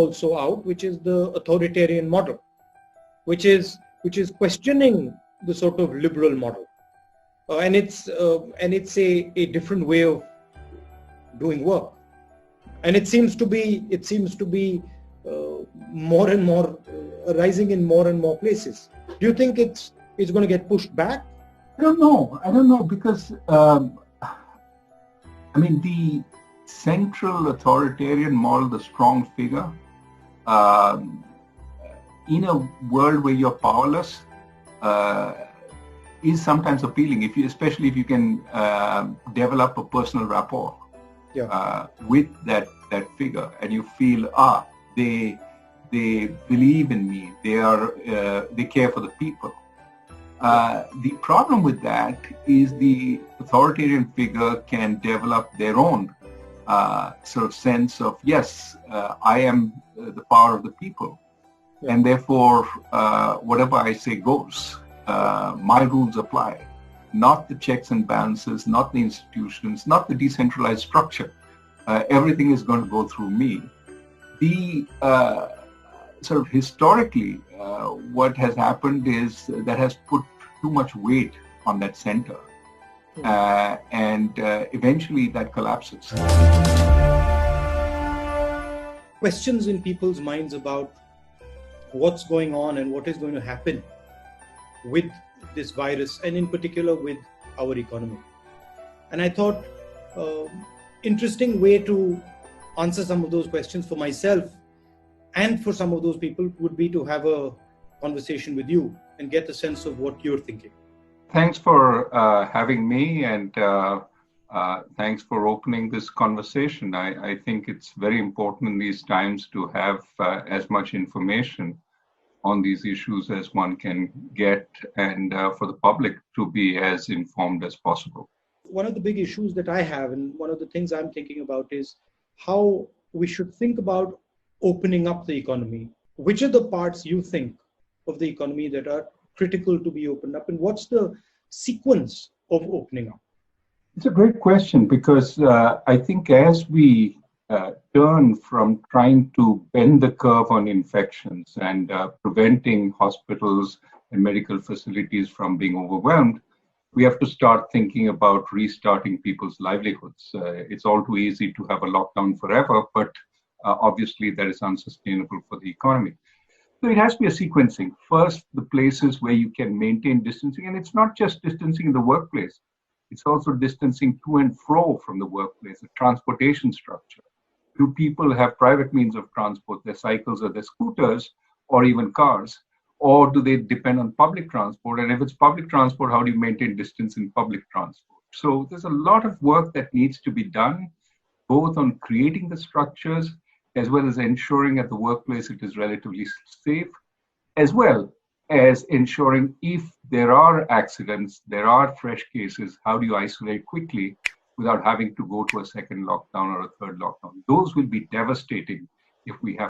also out, which is the authoritarian model, which is questioning the sort of liberal model, and it's a different way of doing work, and it seems to be more and more rising in more and more places. Do you think it's going to get pushed back? I don't know because the central authoritarian model, the strong figure, in a world where you're powerless, is sometimes appealing. Especially if you can develop a personal rapport with that figure, and you feel they believe in me. They care for the people. The problem with that is the authoritarian figure can develop their own sort of sense of, yes, I am the power of the people, and therefore whatever I say goes. My rules apply, not the checks and balances, not the institutions, not the decentralized structure. Everything is going to go through me. The sort of historically, what has happened is that has put too much weight on that center, and eventually that collapses. Questions in people's minds about what's going on and what is going to happen with this virus, and in particular with our economy. And I thought interesting way to answer some of those questions for myself and for some of those people would be to have a conversation with you and get a sense of what you're thinking. Thanks for having me, and thanks for opening this conversation. I think it's very important in these times to have as much information on these issues as one can get, and for the public to be as informed as possible. One of the big issues that I have, and one of the things I'm thinking about, is how we should think about opening up the economy. Which are the parts you think of the economy that are critical to be opened up, and what's the sequence of opening up? It's a great question, because I think as we turn from trying to bend the curve on infections and preventing hospitals and medical facilities from being overwhelmed, we have to start thinking about restarting people's livelihoods. It's all too easy to have a lockdown forever, but obviously that is unsustainable for the economy. So it has to be a sequencing. First, the places where you can maintain distancing, and it's not just distancing in the workplace, it's also distancing to and fro from the workplace, the transportation structure. Do people have private means of transport, their cycles or their scooters, or even cars? Or do they depend on public transport? And if it's public transport, how do you maintain distance in public transport? So there's a lot of work that needs to be done, both on creating the structures, as well as ensuring at the workplace it is relatively safe, as well as ensuring if there are accidents, there are fresh cases, how do you isolate quickly without having to go to a second lockdown or a third lockdown? Those will be devastating if we have